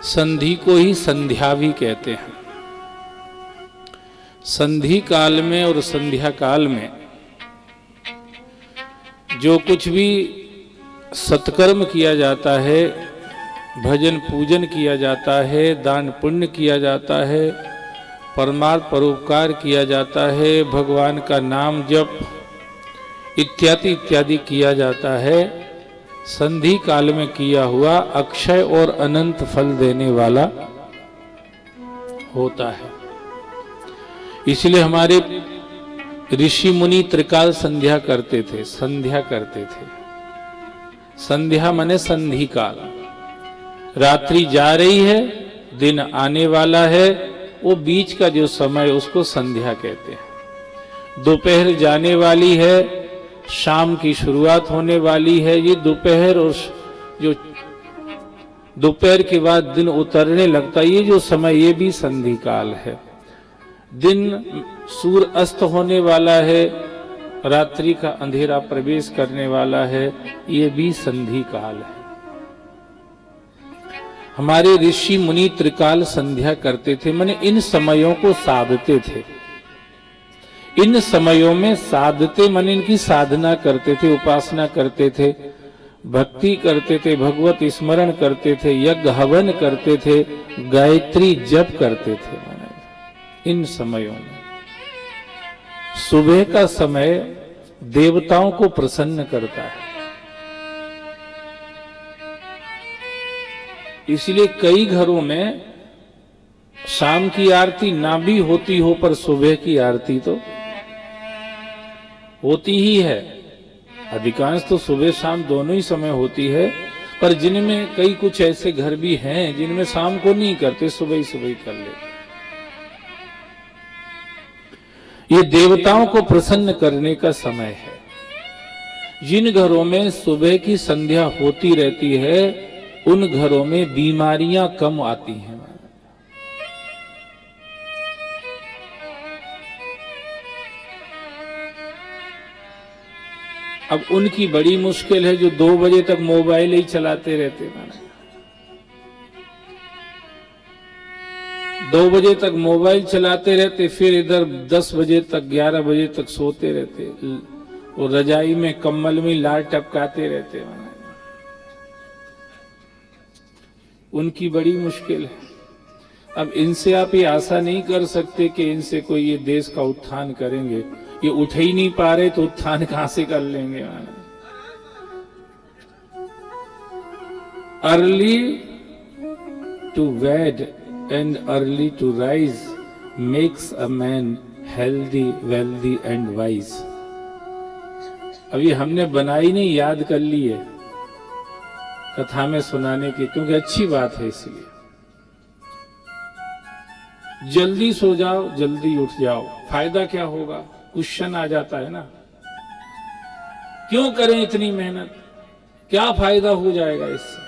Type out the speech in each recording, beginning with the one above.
संधि को ही संध्या भी कहते हैं। संधि काल में और संध्या काल में जो कुछ भी सत्कर्म किया जाता है, भजन पूजन किया जाता है, दान पुण्य किया जाता है, परमार्थ परोपकार किया जाता है, भगवान का नाम जप इत्यादि इत्यादि किया जाता है, संधि काल में किया हुआ अक्षय और अनंत फल देने वाला होता है। इसलिए हमारे ऋषि मुनि त्रिकाल संध्या करते थे, संध्या करते थे। संध्या माने संधि काल, रात्रि जा रही है, दिन आने वाला है, वो बीच का जो समय उसको संध्या कहते हैं। दोपहर जाने वाली है, शाम की शुरुआत होने वाली है। ये दोपहर और जो दोपहर के बाद दिन उतरने लगता है, ये जो समय ये भी संधि काल है। दिन सूर्य अस्त होने वाला है, रात्रि का अंधेरा प्रवेश करने वाला है, ये भी संधि काल है। हमारे ऋषि मुनि त्रिकाल संध्या करते थे, माने इन समयों को साधते थे। इन समयों में साधते माने इनकी साधना करते थे, उपासना करते थे, भक्ति करते थे, भगवत स्मरण करते थे, यज्ञ हवन करते थे, गायत्री जप करते थे। माने इन समयों में सुबह का समय देवताओं को प्रसन्न करता है। इसलिए कई घरों में शाम की आरती ना भी होती हो, पर सुबह की आरती तो होती ही है। अधिकांश तो सुबह शाम दोनों ही समय होती है, पर जिनमें कई कुछ ऐसे घर भी हैं जिनमें शाम को नहीं करते, सुबह ही कर लेते। ये देवताओं को प्रसन्न करने का समय है। जिन घरों में सुबह की संध्या होती रहती है, उन घरों में बीमारियां कम आती हैं। अब उनकी बड़ी मुश्किल है जो 2 बजे तक मोबाइल ही चलाते रहते। 2 बजे तक मोबाइल चलाते रहते, फिर इधर 10 बजे तक 11 बजे तक सोते रहते, और रजाई में कम्बल में लार टपकाते रहते। उनकी बड़ी मुश्किल है। अब इनसे आप ये आशा नहीं कर सकते कि इनसे कोई ये देश का उत्थान करेंगे। ये उठ ही नहीं पा रहे तो उत्थान कहां से कर लेंगे। Early to bed and early to rise makes a man healthy, wealthy and wise. अभी हमने बनाई नहीं, याद कर ली है कथा में सुनाने की, क्योंकि अच्छी बात है। इसलिए जल्दी सो जाओ, जल्दी उठ जाओ, फायदा क्या होगा? क्वेश्चन आ जाता है ना, क्यों करें इतनी मेहनत, क्या फायदा हो जाएगा इससे?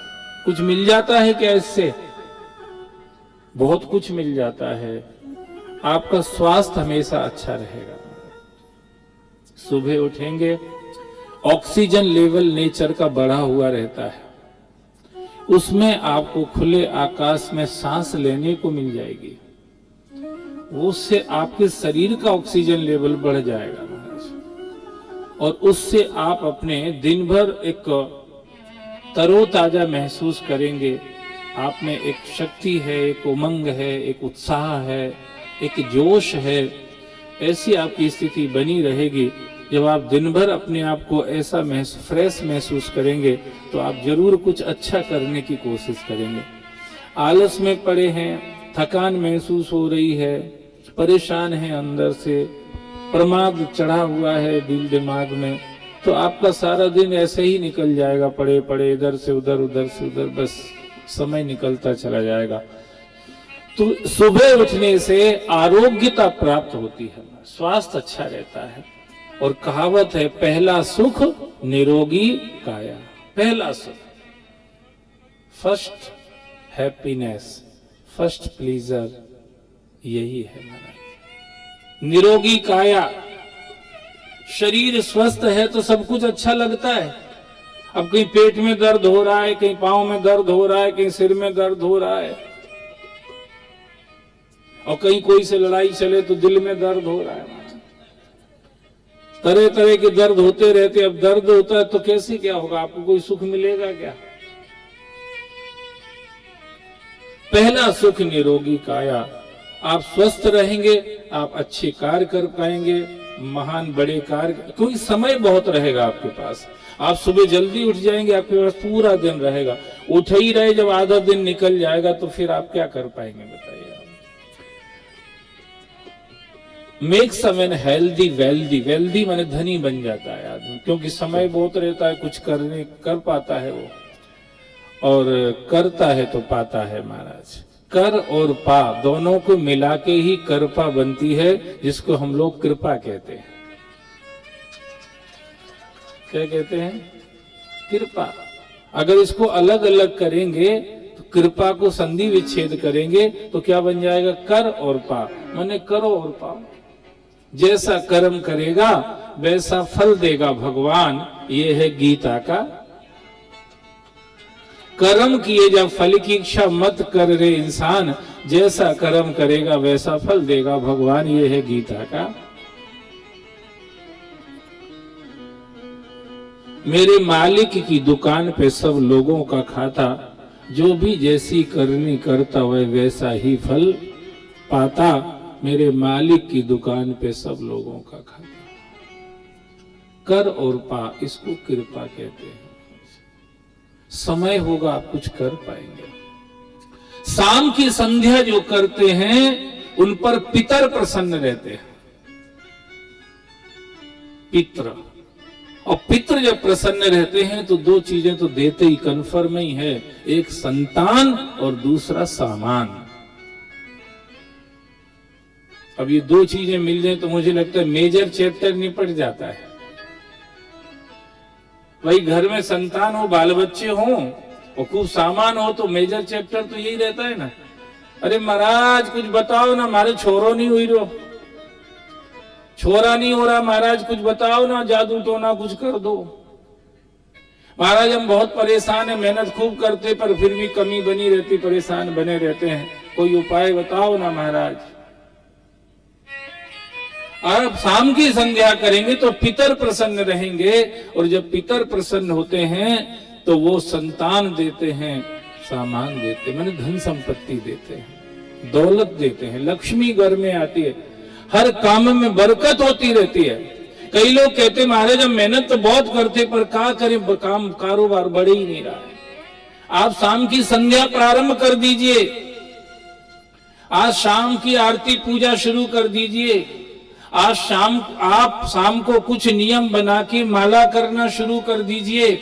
कुछ मिल जाता है क्या इससे? बहुत कुछ मिल जाता है। आपका स्वास्थ्य हमेशा अच्छा रहेगा। सुबह उठेंगे, ऑक्सीजन लेवल नेचर का बढ़ा हुआ रहता है, उसमें आपको खुले आकाश में सांस लेने को मिल जाएगी। उससे आपके शरीर का ऑक्सीजन लेवल बढ़ जाएगा, और उससे आप अपने दिन भर एक तरोताजा महसूस करेंगे। आप में एक शक्ति है, एक उमंग है, एक उत्साह है, एक जोश है। ऐसी आपकी स्थिति बनी रहेगी। जब आप दिन भर अपने आप को ऐसा फ्रेश महसूस करेंगे, तो आप जरूर कुछ अच्छा करने की कोशिश करेंगे। आलस में पड़े हैं, थकान महसूस हो रही है, परेशान है, अंदर से प्रमाद चढ़ा हुआ है दिल दिमाग में, तो आपका सारा दिन ऐसे ही निकल जाएगा, पड़े पड़े इधर से उधर, उधर से उधर, बस समय निकलता चला जाएगा। तो सुबह उठने से आरोग्यता प्राप्त होती है, स्वास्थ्य अच्छा रहता है। और कहावत है, पहला सुख निरोगी काया। पहला सुख, फर्स्ट हैप्पीनेस, फर्स्ट प्लीजर, यही है हमारा निरोगी काया। शरीर स्वस्थ है तो सब कुछ अच्छा लगता है। अब कहीं पेट में दर्द हो रहा है, कहीं पांव में दर्द हो रहा है, कहीं सिर में दर्द हो रहा है, और कहीं कोई से लड़ाई चले तो दिल में दर्द हो रहा है। तरह तरह के दर्द होते रहते। अब दर्द होता है तो कैसे क्या होगा, आपको कोई सुख मिलेगा क्या? पहला सुख निरोगी काया। आप स्वस्थ रहेंगे, आप अच्छे कार्य कर पाएंगे, महान बड़े कार्य, क्योंकि समय बहुत रहेगा आपके पास। आप सुबह जल्दी उठ जाएंगे, आपके पास पूरा दिन रहेगा। उठ ही रहे, जब आधा दिन निकल जाएगा तो फिर आप क्या कर पाएंगे बताइए? Makes a man healthy wealthy. Wealthy माने धनी बन जाता है आदमी, क्योंकि समय बहुत रहता है, कुछ कर पाता है वो, और करता है तो पाता है महाराज। कर और पा दोनों को मिला के ही कृपा बनती है, जिसको हम लोग कृपा कहते हैं। क्या कहते हैं? कृपा। अगर इसको अलग अलग करेंगे तो कृपा को संधि विच्छेद करेंगे तो क्या बन जाएगा? कर और पा, माने करो और पाओ। जैसा कर्म करेगा वैसा फल देगा भगवान, ये है गीता का। कर्म किए जब फल की इच्छा मत कर रे इंसान, जैसा कर्म करेगा वैसा फल देगा भगवान, ये है गीता का। मेरे मालिक की दुकान पे सब लोगों का खाता, जो भी जैसी करनी करता वह वैसा ही फल पाता। मेरे मालिक की दुकान पे सब लोगों का खाता। कर और पा, इसको कृपा कहते हैं। समय होगा आप कुछ कर पाएंगे। शाम की संध्या जो करते हैं उन पर पितर प्रसन्न रहते हैं। पितर, और पितर जब प्रसन्न रहते हैं तो दो चीजें तो देते ही, कन्फर्म ही है, एक संतान और दूसरा सामान। अब ये दो चीजें मिल जाए तो मुझे लगता है मेजर चैप्टर निपट जाता है। भाई घर में संतान हो, बाल बच्चे हो और खूब सामान हो तो मेजर चैप्टर तो यही रहता है ना। अरे महाराज कुछ बताओ ना, हमारे छोरो नहीं हुई रो, छोरा नहीं हो रहा महाराज, कुछ बताओ ना, जादू टोना कुछ कर दो महाराज, हम बहुत परेशान है, मेहनत खूब करते पर फिर भी कमी बनी रहती, परेशान बने रहते हैं, कोई उपाय बताओ ना महाराज। और शाम की संध्या करेंगे तो पितर प्रसन्न रहेंगे, और जब पितर प्रसन्न होते हैं तो वो संतान देते हैं, सामान देते हैं, माने धन संपत्ति देते हैं, दौलत देते हैं, लक्ष्मी घर में आती है, हर काम में बरकत होती रहती है। कई लोग कहते महाराज हम मेहनत तो बहुत करते पर क्या करें, काम कारोबार बढ़ ही नहीं रहा है। आप शाम की संध्या प्रारंभ कर दीजिए, आज शाम की आरती पूजा शुरू कर दीजिए, आज आप शाम को कुछ नियम बना के माला करना शुरू कर दीजिए,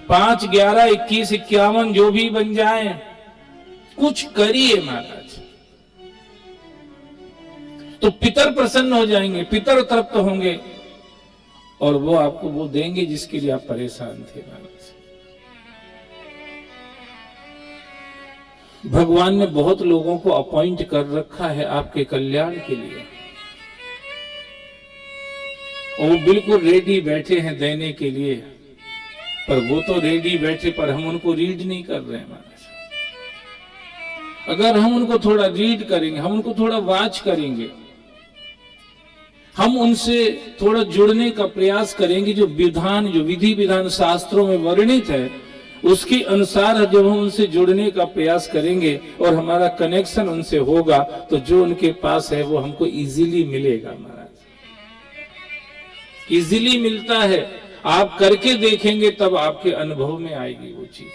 5, 11, 21, 51 जो भी बन जाए, कुछ करिए महाराज, तो पितर प्रसन्न हो जाएंगे, पितर तृप्त होंगे, और वो आपको वो देंगे जिसके लिए आप परेशान थे महाराज। भगवान ने बहुत लोगों को अपॉइंट कर रखा है आपके कल्याण के लिए, और वो बिल्कुल रेडी बैठे हैं देने के लिए, पर वो तो रेडी बैठे पर हम उनको रीड नहीं कर रहे हैं महाराज। अगर हम उनको थोड़ा रीड करेंगे, हम उनको थोड़ा वाच करेंगे, हम उनसे थोड़ा जुड़ने का प्रयास करेंगे, जो विधान, जो विधि विधान शास्त्रों में वर्णित है उसके अनुसार जब हम उनसे जुड़ने का प्रयास करेंगे और हमारा कनेक्शन उनसे होगा, तो जो उनके पास है वो हमको इजीली मिलेगा महाराज, इजीली मिलता है। आप करके देखेंगे तब आपके अनुभव में आएगी वो चीज।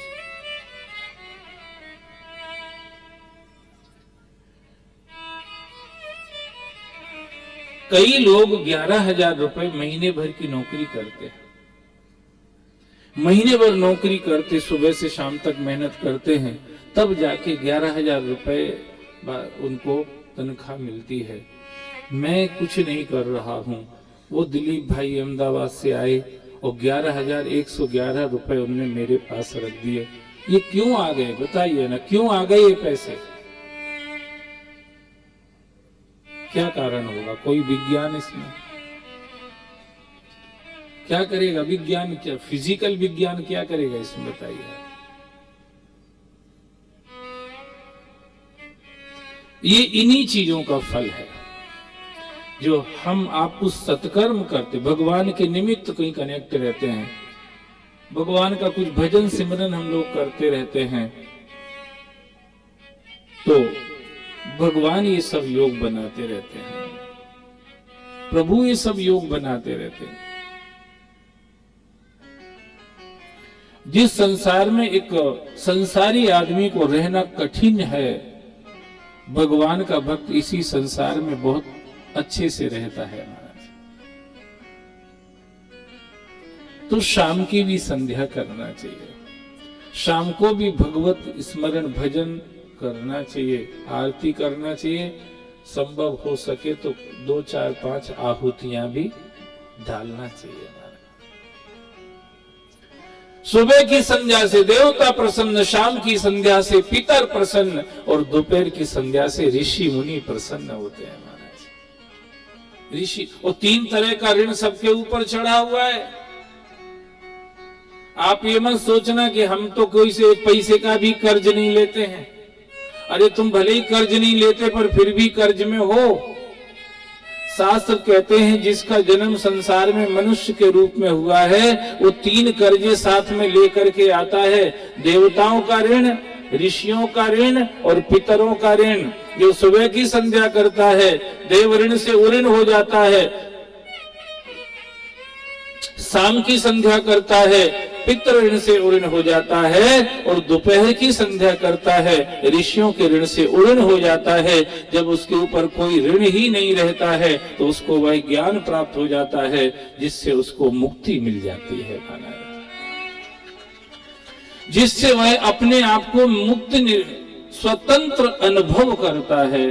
कई लोग 11,000 रुपए महीने भर की नौकरी करते हैं, महीने भर नौकरी करते, सुबह से शाम तक मेहनत करते हैं, तब जाके 11,000 रुपए उनको तनख्वाह मिलती है। मैं कुछ नहीं कर रहा हूं, वो दिलीप भाई अहमदाबाद से आए और 11,111 रुपए उन्होंने मेरे पास रख दिए। ये क्यों आ गए बताइए ना, क्यों आ गए ये पैसे? क्या कारण होगा? कोई विज्ञान इसमें? क्या करेगा विज्ञान, क्या फिजिकल विज्ञान क्या करेगा इसमें बताइए। ये इन्हीं चीजों का फल है जो हम आप उस सत्कर्म करते, भगवान के निमित्त कहीं कनेक्ट रहते हैं, भगवान का कुछ भजन सिमरन हम लोग करते रहते हैं, तो भगवान ये सब योग बनाते रहते हैं, प्रभु ये सब योग बनाते रहते हैं। जिस संसार में एक संसारी आदमी को रहना कठिन है, भगवान का भक्त इसी संसार में बहुत अच्छे से रहता है महाराज। तो शाम की भी संध्या करना चाहिए, शाम को भी भगवत स्मरण भजन करना चाहिए, आरती करना चाहिए, संभव हो सके तो 2 4 5 आहुतियां भी डालना चाहिए। सुबह की संध्या से देवता प्रसन्न, शाम की संध्या से पितर प्रसन्न, और दोपहर की संध्या से ऋषि मुनि प्रसन्न होते हैं महाराज। ऋषि, और 3 तरह का ऋण सबके ऊपर चढ़ा हुआ है। आप ये मत सोचना कि हम तो कोई से पैसे का भी कर्ज नहीं लेते हैं। अरे तुम भले ही कर्ज नहीं लेते पर फिर भी कर्ज में हो। शास्त्र कहते हैं जिसका जन्म संसार में मनुष्य के रूप में हुआ है वो 3 कर्जे साथ में लेकर के आता है, देवताओं का ऋण, ऋषियों का ऋण और पितरों का ऋण। जो सुबह की संध्या करता है देव ऋण से उऋण हो जाता है, शाम की संध्या करता है पितृ ऋण से उऋण हो जाता है, और दोपहर की संध्या करता है ऋषियों के ऋण से उऋण हो जाता है। जब उसके ऊपर कोई ऋण ही नहीं रहता है तो उसको वह ज्ञान प्राप्त हो जाता है जिससे उसको मुक्ति मिल जाती है, जिससे वह अपने आप को मुक्त स्वतंत्र अनुभव करता है।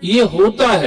ये होता है।